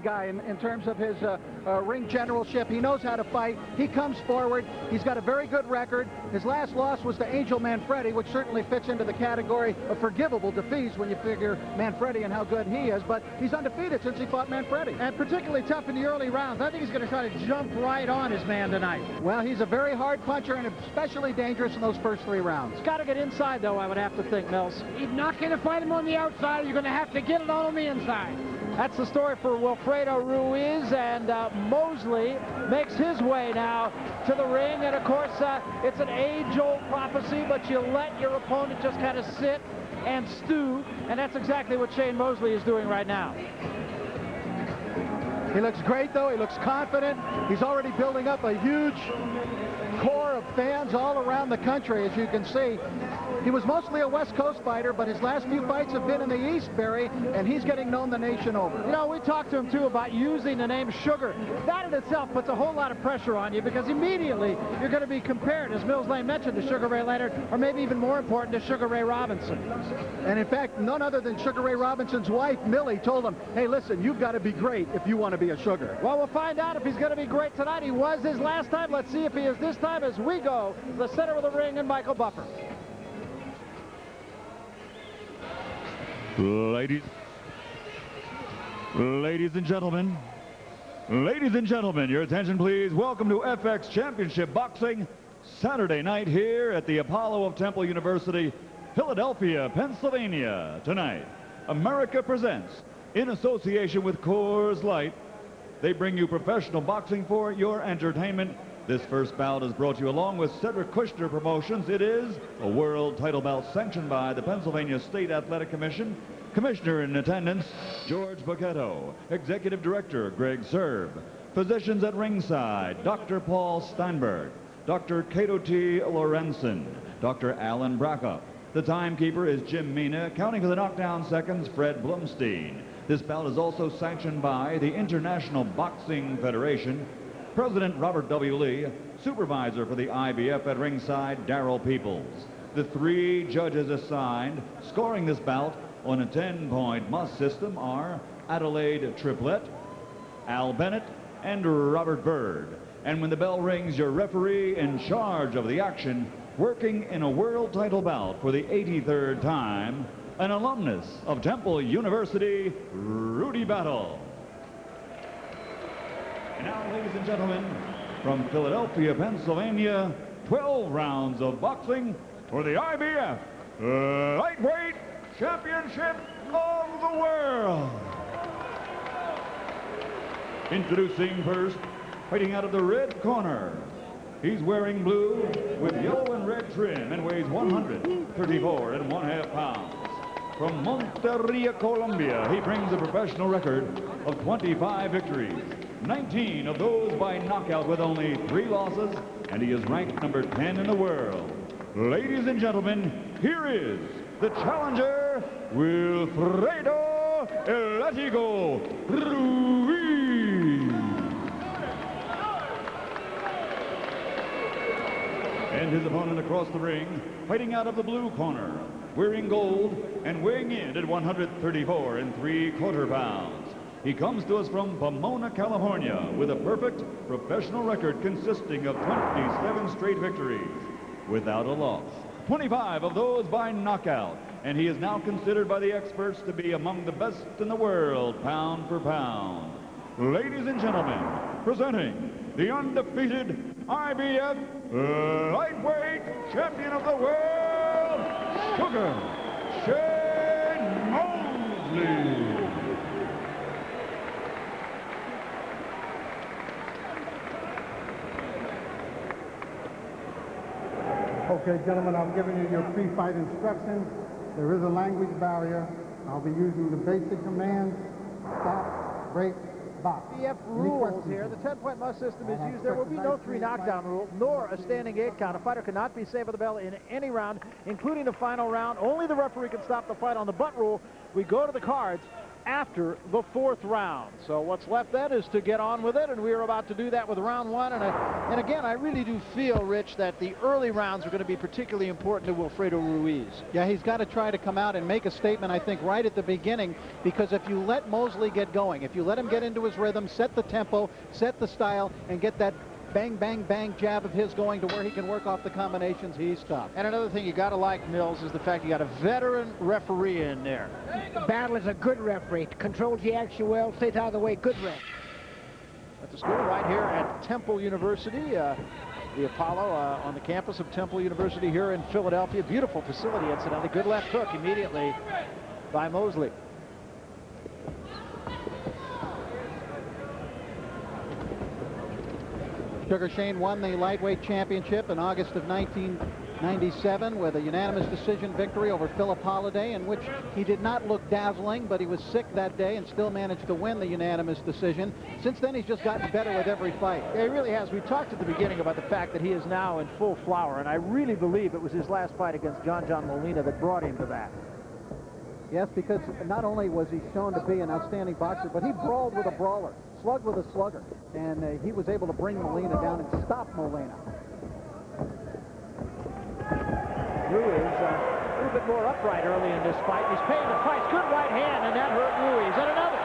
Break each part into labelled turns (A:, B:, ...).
A: guy in terms of his ring generalship. He knows how to fight. He comes forward. He's got a very good record. His last loss was to Angel Manfredi, which certainly fits into the category of forgivable defeats when you figure Manfredi and how good he is. But he's undefeated since he fought Manfredi.
B: And particularly tough in the early rounds. I think he's going to try to jump right on his man tonight.
A: Well, he's a very hard puncher and especially dangerous in those first 3 rounds.
B: He's got to get inside, though, I would have to think, Mills. He's not going to fight him on the outside. You're going to have to get it on the inside. That's the story for Wilfredo Ruiz, and Mosley makes his way now to the ring. And of course, it's an age-old prophecy, but you let your opponent just kind of sit and stew, and that's exactly what Shane Mosley is doing right now.
A: He looks great, though. He looks confident. He's already building up a huge core of fans all around the country, as you can see. He was mostly a West Coast fighter, but his last few fights have been in the East, Barry, and he's getting known the nation over.
B: You know, we talked to him, too, about using the name Sugar. That in itself puts a whole lot of pressure on you, because immediately you're going to be compared, as Mills Lane mentioned, to Sugar Ray Leonard, or maybe even more important, to Sugar Ray Robinson.
A: And in fact, none other than Sugar Ray Robinson's wife, Millie, told him, hey, listen, you've got to be great if you want to be a Sugar.
B: Well, we'll find out if he's going to be great tonight. He was his last time. Let's see if he is this time as we go to the center of the ring and Michael Buffer.
C: Ladies and gentlemen, your attention please. Welcome to FX Championship Boxing, Saturday night here at the Apollo of Temple University, Philadelphia, Pennsylvania. Tonight, America presents, in association with Coors Light, they bring you professional boxing for your entertainment. This first bout is brought to you along with Cedric Kushner Promotions. It is a world title bout sanctioned by the Pennsylvania State Athletic Commission. Commissioner in attendance, George Bocchetto. Executive Director, Greg Serb. Physicians at ringside, Dr. Paul Steinberg, Dr. Cato T. Lorenzen, Dr. Alan Brackup. The timekeeper is Jim Mina. Counting for the knockdown seconds, Fred Blumstein. This bout is also sanctioned by the International Boxing Federation. President Robert W. Lee, supervisor for the IBF at ringside, Darrell Peoples. The 3 judges assigned scoring this bout on a 10-point must system are Adelaide Triplett, Al Bennett, and Robert Byrd. And when the bell rings, your referee in charge of the action, working in a world title bout for the 83rd time, an alumnus of Temple University, Rudy Battle. And now, ladies and gentlemen, from Philadelphia, Pennsylvania, 12 rounds of boxing for the IBF Lightweight Championship of the World. Introducing first, fighting out of the red corner. He's wearing blue with yellow and red trim and weighs 134 1/2 pounds. From Monteria, Colombia, he brings a professional record of 25 victories. 19 of those by knockout with only 3 losses, and he is ranked number 10 in the world. Ladies and gentlemen, here is the challenger, Wilfredo Elatigo Ruiz. And his opponent across the ring, fighting out of the blue corner, wearing gold and weighing in at 134 3/4 pounds. He comes to us from Pomona, California, with a perfect professional record consisting of 27 straight victories without a loss. 25 of those by knockout, and he is now considered by the experts to be among the best in the world, pound for pound. Ladies and gentlemen, presenting the undefeated IBF Lightweight Champion of the World, Sugar Shane Mosley.
D: Okay, gentlemen, I've given you your pre-fight instructions. There is a language barrier. I'll be using the basic commands: stop, break, box.
B: IBF rules here. The 10-point must system is used. There will be no 3 knockdown rule, nor a standing 8 count. A fighter cannot be saved with the bell in any round, including the final round. Only the referee can stop the fight on the butt rule. We go to the cards. after the 4th round. So what's left then is to get on with it, and we are about to do that with round 1. And again, I really do feel, Rich, that the early rounds are going to be particularly important to Wilfredo Ruiz.
A: Yeah, he's got to try to come out and make a statement, I think, right at the beginning, because if you let Mosley get going, if you let him get into his rhythm, set the tempo, set the style, and get that bang, bang, bang jab of his going to where he can work off the combinations, he's tough.
B: And another thing you got to like, Mills, is the fact you got a veteran referee in there.
E: Battle is a good referee. Controls the action well, stays out of the way. Good ref.
B: At the school right here at Temple University, the Apollo on the campus of Temple University here in Philadelphia. Beautiful facility, incidentally. Good left hook immediately by Mosley.
A: Sugar Shane won the lightweight championship in August of 1997 with a unanimous decision victory over Philip Holliday, in which he did not look dazzling, but he was sick that day and still managed to win the unanimous decision. Since then, he's just gotten better with every fight.
B: Yeah, he really has. We talked at the beginning about the fact that he is now in full flower, and I really believe it was his last fight against John Molina that brought him to that.
A: Yes, because not only was he shown to be an outstanding boxer, but he brawled with a brawler, slugged with a slugger, and he was able to bring Molina down and stop Molina.
B: Ruiz a little bit more upright early in this fight. He's paying the price. Good right hand, and that hurt Ruiz. And another.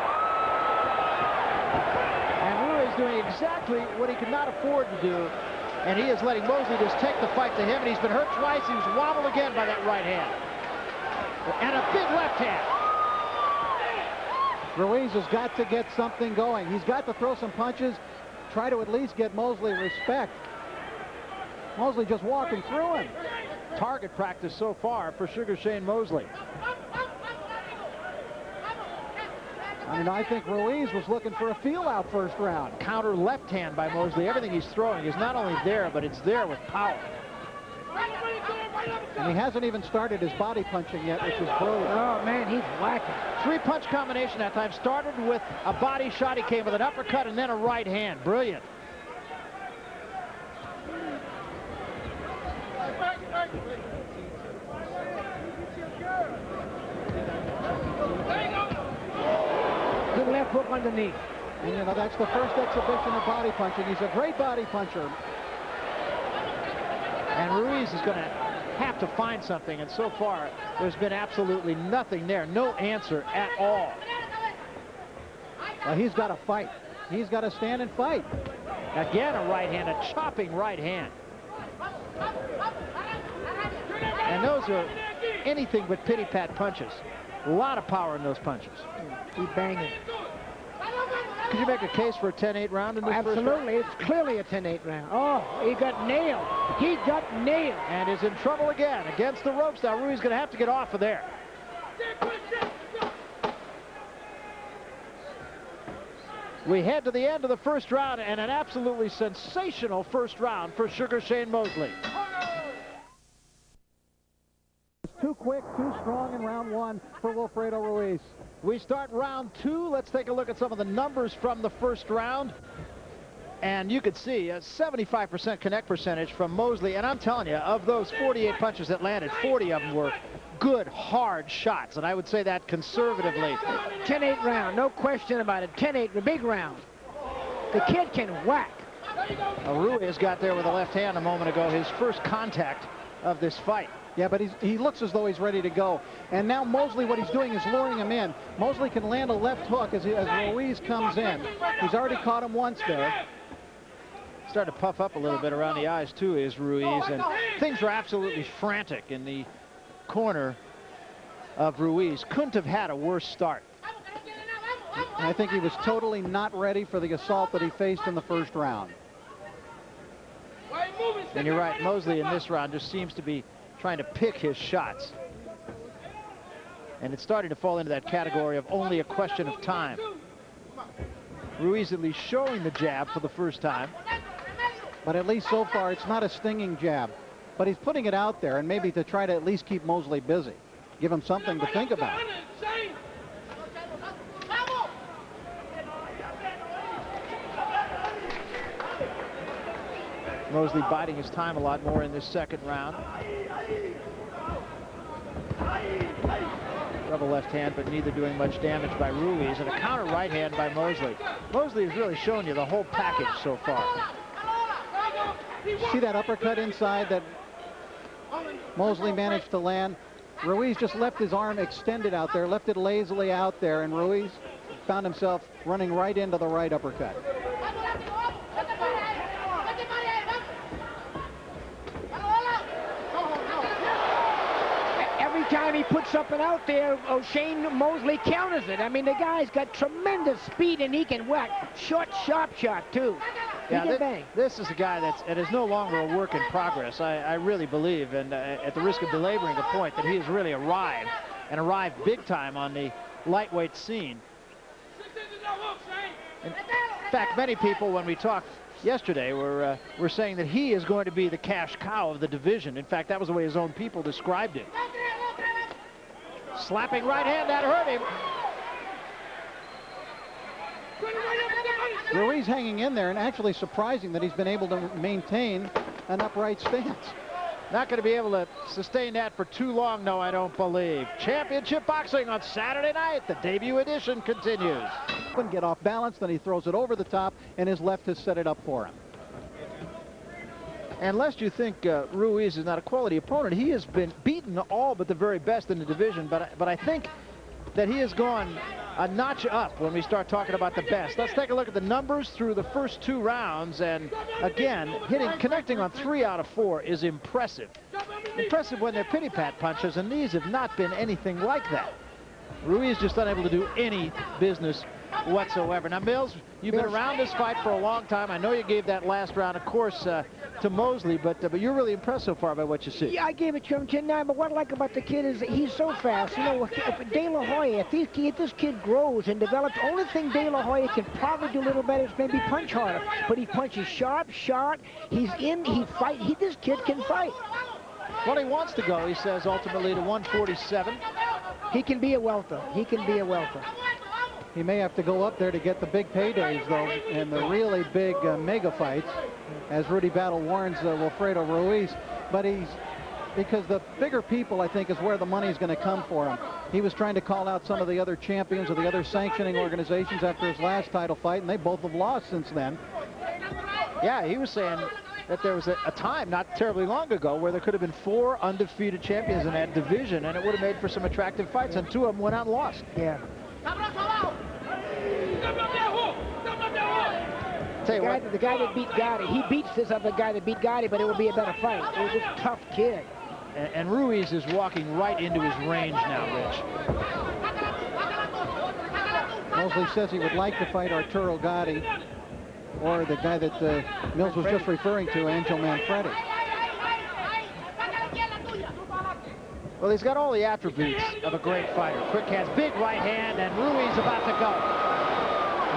B: And Ruiz doing exactly what he could not afford to do, and he is letting Mosley just take the fight to him, and he's been hurt twice. He was wobbled again by that right hand. And a big left hand.
A: Ruiz has got to get something going. He's got to throw some punches, try to at least get Mosley respect. Mosley just walking through him.
B: Target practice so far for Sugar Shane Mosley.
A: I mean, I think Ruiz was looking for a feel-out first round.
B: Counter left hand by Mosley. Everything he's throwing is not only there, but it's there with power.
A: And he hasn't even started his body punching yet, which is brilliant.
E: Oh, man, he's whacking.
B: 3-punch combination that time. Started with a body shot. He came with an uppercut and then a right hand. Brilliant.
E: Good left hook underneath.
A: And, you know, that's the first exhibition of body punching. He's a great body puncher.
B: And Ruiz is going to have to find something, and so far there's been absolutely nothing there. No answer at all.
A: Well, he's got to fight. He's got to stand and fight.
B: Again, a right hand, a chopping right hand. And those are anything but pity-pat punches. A lot of power in those punches.
E: He's banging.
B: Could you make a case for a 10-8 round in this first round?
E: Absolutely. It's clearly a 10-8 round. Oh, he got nailed. He got nailed.
B: And is in trouble again against the ropes. Now Ruiz is going to have to get off of there. We head to the end of the first round, and an absolutely sensational first round for Sugar Shane Mosley.
A: Too quick, too strong in round 1 for Wilfredo Ruiz.
B: We start round 2. Let's take a look at some of the numbers from the first round. And you could see a 75% connect percentage from Mosley. And I'm telling you, of those 48 punches that landed, 40 of them were good, hard shots. And I would say that conservatively.
E: 10-8 round, no question about it. 10-8, the big round. The kid can whack.
B: Ruiz got there with a left hand a moment ago, his first contact of this fight.
A: Yeah, but he looks as though he's ready to go. And now Mosley, what he's doing is luring him in. Mosley can land a left hook as Ruiz comes in. He's already caught him once there.
B: Starting to puff up a little bit around the eyes, too, is Ruiz. And things are absolutely frantic in the corner of Ruiz. Couldn't have had a worse start.
A: And I think he was totally not ready for the assault that he faced in the first round.
B: And you're right, Mosley in this round just seems to be trying to pick his shots. And it's starting to fall into that category of only a question of time. Ruiz at least showing the jab for the first time.
A: But at least so far, it's not a stinging jab. But he's putting it out there, and maybe to try to at least keep Mosley busy. Give him something to think about.
B: Mosley biding his time a lot more in this second round. Double left hand, but neither doing much damage by Ruiz, and a counter right hand by Mosley. Mosley has really shown you the whole package so far.
A: See that uppercut inside that Mosley managed to land? Ruiz just left his arm extended out there, left it lazily out there, and Ruiz found himself running right into the right uppercut.
E: Every time he puts something out there, Shane Mosley counters it. I mean, the guy's got tremendous speed, and he can whack. Short, sharp shot, too.
B: Yeah, this is a guy that is no longer a work in progress. I really believe, and at the risk of belaboring the point, that he has really arrived, and arrived big time on the lightweight scene. In fact, many people, when we talked yesterday, were saying that he is going to be the cash cow of the division. In fact, that was the way his own people described him. Slapping right hand, that hurt him.
A: Ruiz hanging in there, and actually surprising that he's been able to maintain an upright stance.
B: Not going to be able to sustain that for too long, no, I don't believe. Championship boxing on Saturday night. The debut edition continues.
A: Couldn't get off balance, then he throws it over the top, and his left has set it up for him.
B: And lest you think Ruiz is not a quality opponent, he has been beaten all but the very best in the division, but I think that he has gone a notch up when we start talking about the best. Let's take a look at the numbers through the first 2 rounds, and again, connecting on 3 out of 4 is impressive. Impressive when they're pity-pat punches, and these have not been anything like that. Ruiz just unable to do any business whatsoever. Now, Mills, you've been around this fight for a long time. I know you gave that last round, of course, to Mosley, but you're really impressed so far by what you see.
E: Yeah, I gave it to him 10-9, but what I like about the kid is that he's so fast. You know, if De La Hoya, if this kid grows and develops, the only thing De La Hoya can probably do a little better is maybe punch harder. But he punches sharp, he's in, he fight. This kid can fight.
B: Well, he wants to go, he says, ultimately to 147.
E: He can be a welter. He can be a welter.
A: He may have to go up there to get the big paydays, though, and the really big mega fights, as Rudy Battle warns Wilfredo Ruiz. But because the bigger people, I think, is where the money's going to come for him. He was trying to call out some of the other champions of the other sanctioning organizations after his last title fight, and they both have lost since then.
B: Yeah, he was saying that there was a time not terribly long ago where there could have been 4 undefeated champions in that division, and it would have made for some attractive fights, and 2 of them went out and lost.
E: Yeah. The guy that beat Gotti, he beats this other guy that beat Gotti, but it will be a better fight. It was just a tough kid.
B: And Ruiz is walking right into his range now, Rich.
A: Mosley says he would like to fight Arturo Gotti, or the guy that Mills was just referring to, Angel Manfredi.
B: Well, he's got all the attributes of a great fighter. Quick hands, big right hand, and Ruiz about to go.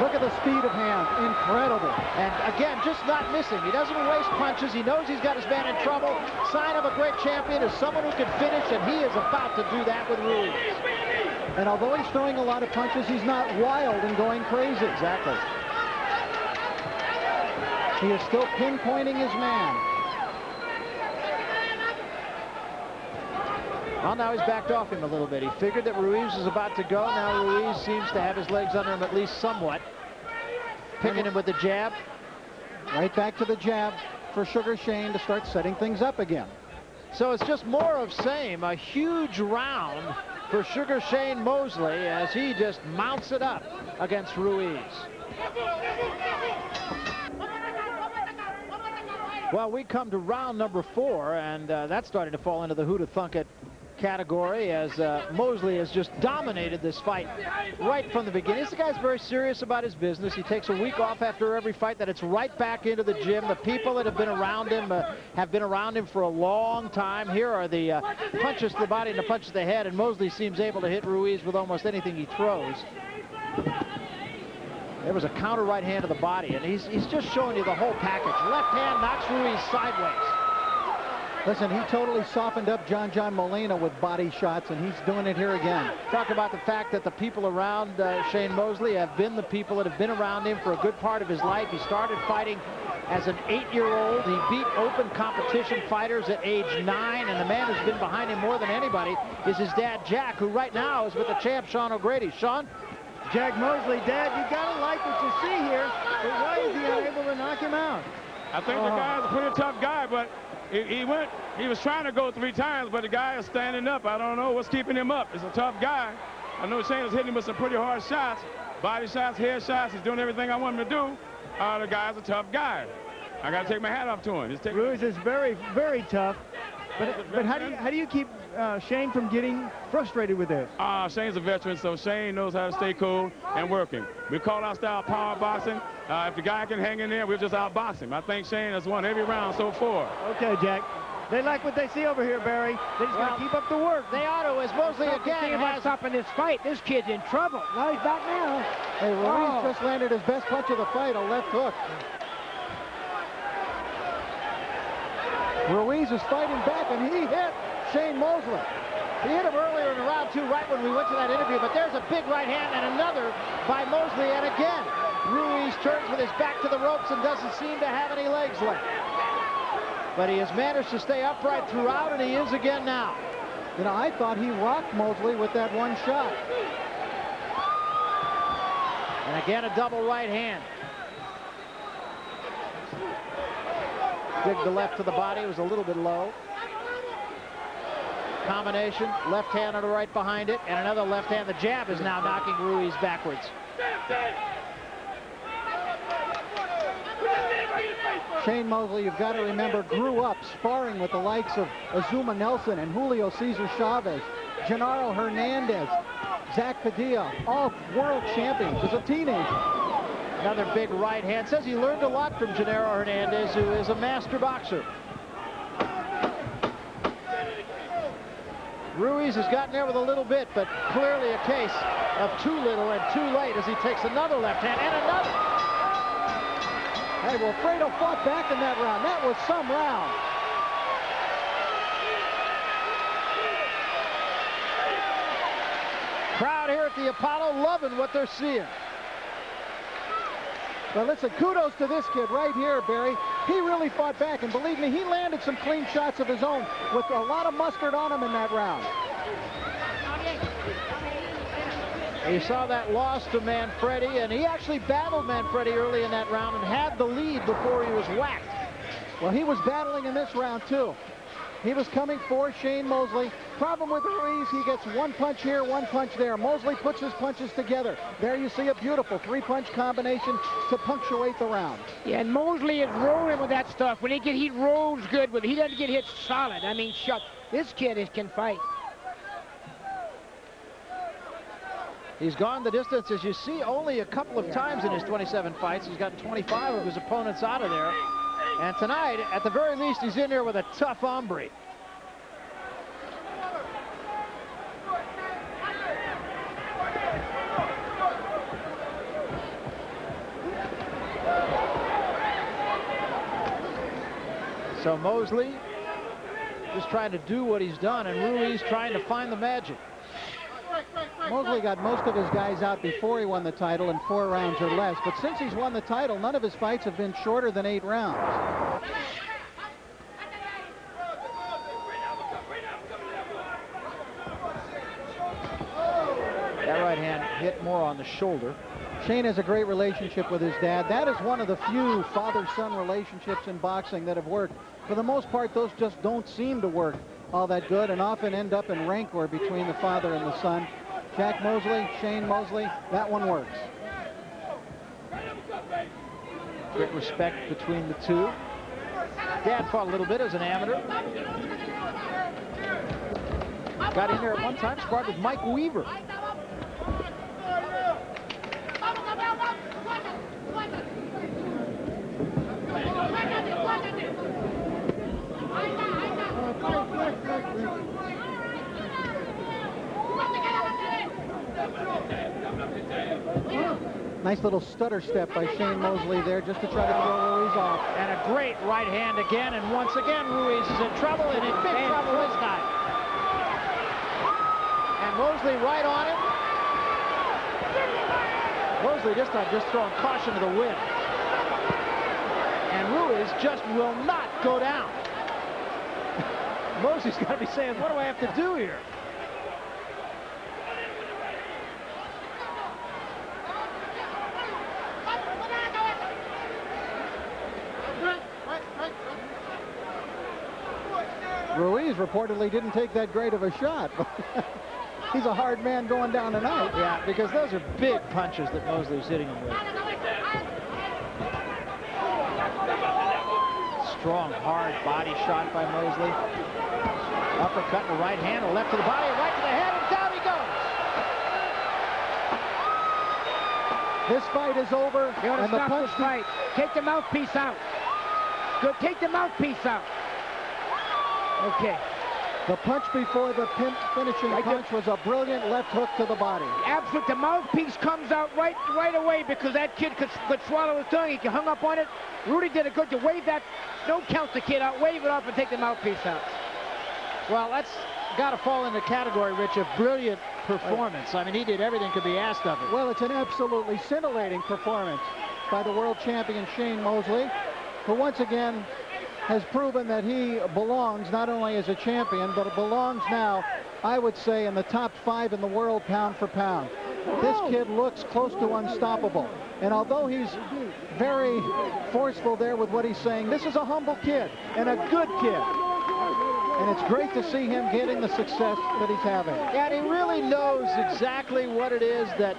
A: Look at the speed of hand, incredible.
B: And again, just not missing. He doesn't waste punches. He knows he's got his man in trouble. Sign of a great champion is someone who can finish, and he is about to do that with Ruiz.
A: And although he's throwing a lot of punches, he's not wild and going crazy.
B: Exactly.
A: He is still pinpointing his man.
B: Well, now he's backed off him a little bit. He figured that Ruiz was about to go. Now Ruiz seems to have his legs under him at least somewhat. Picking him with the jab.
A: Right back to the jab for Sugar Shane to start setting things up again.
B: So it's just more of same. A huge round for Sugar Shane Mosley as he just mounts it up against Ruiz. Well, we come to round number 4, and that's starting to fall into the who to thunk it category as Mosley has just dominated this fight right from the beginning. This guy's very serious about his business. He takes a week off after every fight, that it's right back into the gym. The people that have been around him have been around him for a long time. Here are the punches to the body and the punches to the head, and Mosley seems able to hit Ruiz with almost anything he throws. There was a counter right hand to the body, and he's just showing you the whole package. Left hand knocks Ruiz sideways.
A: Listen, he totally softened up John Molina with body shots, and he's doing it here again.
B: Talk about the fact that the people around Shane Mosley have been the people that have been around him for a good part of his life. He started fighting as an 8-year-old. He beat open competition fighters at age 9, and the man who's been behind him more than anybody is his dad, Jack, who right now is with the champ, Sean O'Grady. Sean?
F: Jack Mosley, Dad, you gotta like what you see here, but why is he unable to knock him out?
G: I think the guy's a pretty tough guy, but he was trying to go 3 times, but the guy is standing up. I don't know what's keeping him up. He's a tough guy. I know Shane is hitting him with some pretty hard shots, body shots, head shots. He's doing everything I want him to do. The guy's a tough guy. I got to take my hat off to him.
F: Ruiz is very, very tough. But how do you keep Shane from getting frustrated with this?
G: Shane's a veteran, so Shane knows how to stay cool and working. We call our style power boxing. If the guy can hang in there, we'll just outbox him. I think Shane has won every round so far.
F: Okay, Jack. They like what they see over here, Barry. They just got to keep up the work.
B: They ought to, as Mosley again has
E: stopping this fight. This kid's in trouble. Now he's back now.
A: Hey, Ruiz just landed his best punch of the fight, a left hook. Ruiz is fighting back, and he hit Shane Mosley.
B: He hit him earlier in round 2, right when we went to that interview, but there's a big right hand and another by Mosley, and again, Ruiz turns with his back to the ropes and doesn't seem to have any legs left. But he has managed to stay upright throughout, and he is again now.
A: You know, I thought he rocked Mosley with that one shot.
B: And again, a double right hand. Dig the left to the body, was a little bit low. Combination, left hand and a right behind it, and another left hand. The jab is now knocking Ruiz backwards.
A: Shane Mosley, you've got to remember, grew up sparring with the likes of Azuma Nelson and Julio Cesar Chavez, Gennaro Hernandez, Zach Padilla, all world champions as a teenager.
B: Another big right hand. Says he learned a lot from Gennaro Hernandez, who is a master boxer. Ruiz has gotten there with a little bit, but clearly a case of too little and too late as he takes another left hand and another.
A: Hey, well, Fredo fought back in that round. That was some round.
B: Crowd here at the Apollo loving what they're seeing.
A: Well, listen, kudos to this kid right here, Barry. He really fought back, and believe me, he landed some clean shots of his own with a lot of mustard on him in that round.
B: You saw that loss to Manfredi, and he actually battled Manfredi early in that round and had the lead before he was whacked.
A: Well, he was battling in this round, too. He was coming for Shane Mosley. Problem with Ruiz, he gets one punch here, one punch there. Mosley puts his punches together. There you see a beautiful 3-punch combination to punctuate the round.
E: Yeah, and Mosley is rolling with that stuff. When he rolls good with it. He doesn't get hit solid. I mean, shut. This kid can fight.
B: He's gone the distance, as you see, only a couple of times in his 27 fights. He's gotten 25 of his opponents out of there. And tonight, at the very least, he's in there with a tough hombre. So Mosley just trying to do what he's done, and Ruiz trying to find the magic.
A: Mosley got most of his guys out before he won the title in 4 rounds or less, but since he's won the title, none of his fights have been shorter than 8 rounds.
B: That right hand hit more on the shoulder.
A: Shane has a great relationship with his dad. That is one of the few father-son relationships in boxing that have worked. For the most part, those just don't seem to work all that good and often end up in rancor between the father and the son. Jack Mosley, Shane Mosley, that one works.
B: Great respect between the two. Dad fought a little bit as an amateur. Got in there at one time, sparred with Mike Weaver.
A: Nice little stutter step by Shane Mosley there just to try to throw Ruiz off.
B: And a great right hand again, and once again Ruiz is in trouble, and in big trouble this time. And Mosley right on him. Mosley this time just throwing caution to the wind. And Ruiz just will not go down. Mosley's got to be saying, what do I have to do here?
A: Ruiz reportedly didn't take that great of a shot. He's a hard man going down tonight.
B: Yeah, because those are big punches that Mosley's hitting him with. Strong, hard body shot by Mosley. Uppercut in the right hand, a left to the body, a right to the head, and down he goes.
A: This fight is over.
E: You want to
A: and the
E: stop
A: punch
E: this fight. Take the mouthpiece out. Good. Take the mouthpiece out. Okay.
A: The punch before the finishing punch was a brilliant left hook to the body.
E: Absolute. The mouthpiece comes out right away because that kid could swallow his tongue. He hung up on it. Rudy did a good to wave that. Don't count the kid out. Wave it off and take the mouthpiece out.
B: Well, that's got to fall in the category, Rich, of brilliant performance. I mean, he did everything could be asked of him.
A: Well, it's an absolutely scintillating performance by the world champion Shane Mosley, who once again has proven that he belongs not only as a champion, but belongs now, I would say, in the top 5 in the world pound for pound. This kid looks close to unstoppable. And although he's very forceful there with what he's saying, this is a humble kid and a good kid. And it's great to see him getting the success that he's having.
B: Yeah, and he really knows exactly what it is that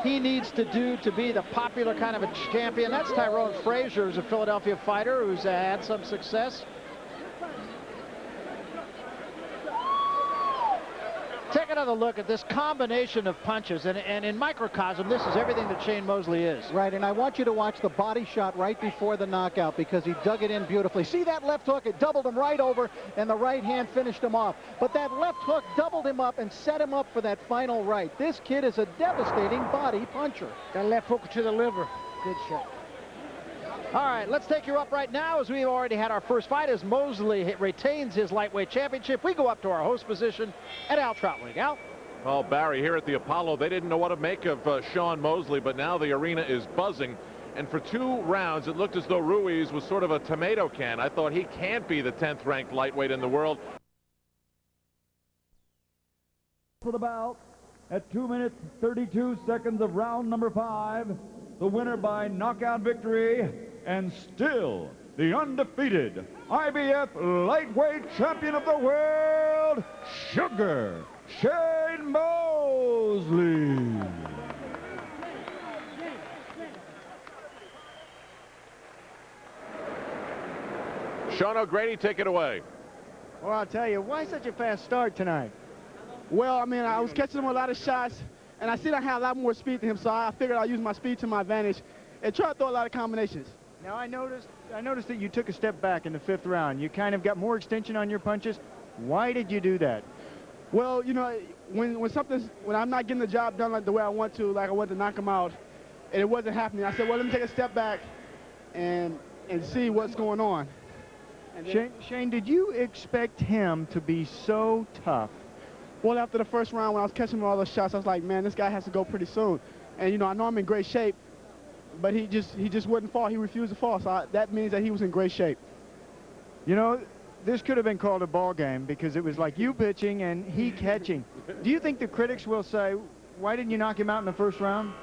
B: he needs to do to be the popular kind of a champion. That's Tyrone Frazier, who's a Philadelphia fighter who's had some success. Take another look at this combination of punches, and in microcosm, this is everything that Shane Mosley is.
A: Right, and I want you to watch the body shot right before the knockout because he dug it in beautifully. See that left hook? It doubled him right over, and the right hand finished him off. But that left hook doubled him up and set him up for that final right. This kid is a devastating body puncher.
E: That left hook to the liver. Good shot.
B: All right, let's take you up right now as we've already had our first fight as Mosley retains his lightweight championship. We go up to our host position at Al Troutwig. Al?
H: Well, Barry, here at the Apollo, they didn't know what to make of Sean Mosley, but now the arena is buzzing. And for 2 rounds, it looked as though Ruiz was sort of a tomato can. I thought he can't be the 10th ranked lightweight in the world.
C: For the bout, at 2 minutes 32 seconds of round number 5, the winner by knockout victory, and still the undefeated IBF lightweight champion of the world, Sugar Shane Mosley.
H: Sean O'Grady, take it away.
F: Well, I'll tell you, why such a fast start tonight?
I: Well, I mean, I was catching him a lot of shots, and I see I have a lot more speed than him, so I figured I'd use my speed to my advantage and try to throw a lot of combinations.
F: Now, I noticed that you took a step back in the 5th round. You kind of got more extension on your punches. Why did you do that?
I: Well, you know, when I'm not getting the job done like the way I want to, like I want to knock him out, and it wasn't happening, I said, well, let me take a step back and see what's going on.
F: Shane, did you expect him to be so tough?
I: Well, after the first round, when I was catching all those shots, I was like, man, this guy has to go pretty soon. And, you know, I know I'm in great shape, but he just wouldn't fall. He refused to fall, so that means that he was in great shape.
F: You know, this could have been called a ball game because it was like you pitching and he catching. Do you think the critics will say, why didn't you knock him out in the 1st round?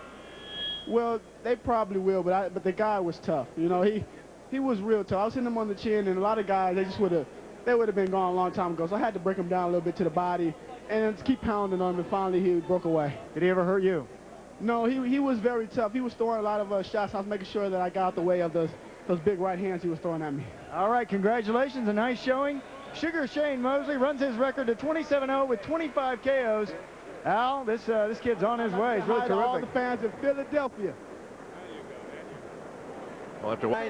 I: Well, they probably will, but the guy was tough. You know, he was real tough. I was hitting him on the chin, and a lot of guys, they would have been gone a long time ago. So I had to break him down a little bit to the body and just keep pounding on him, and finally he broke away.
F: Did he ever hurt you?
I: No, he was very tough. He was throwing a lot of shots. I was making sure that I got out the way of those big right hands he was throwing at me.
F: All right, congratulations, a nice showing. Sugar Shane Mosley runs his record to 27-0 with 25 KOs. Al, this kid's on his way. He's really terrific.
I: All the fans in Philadelphia.
H: We'll have to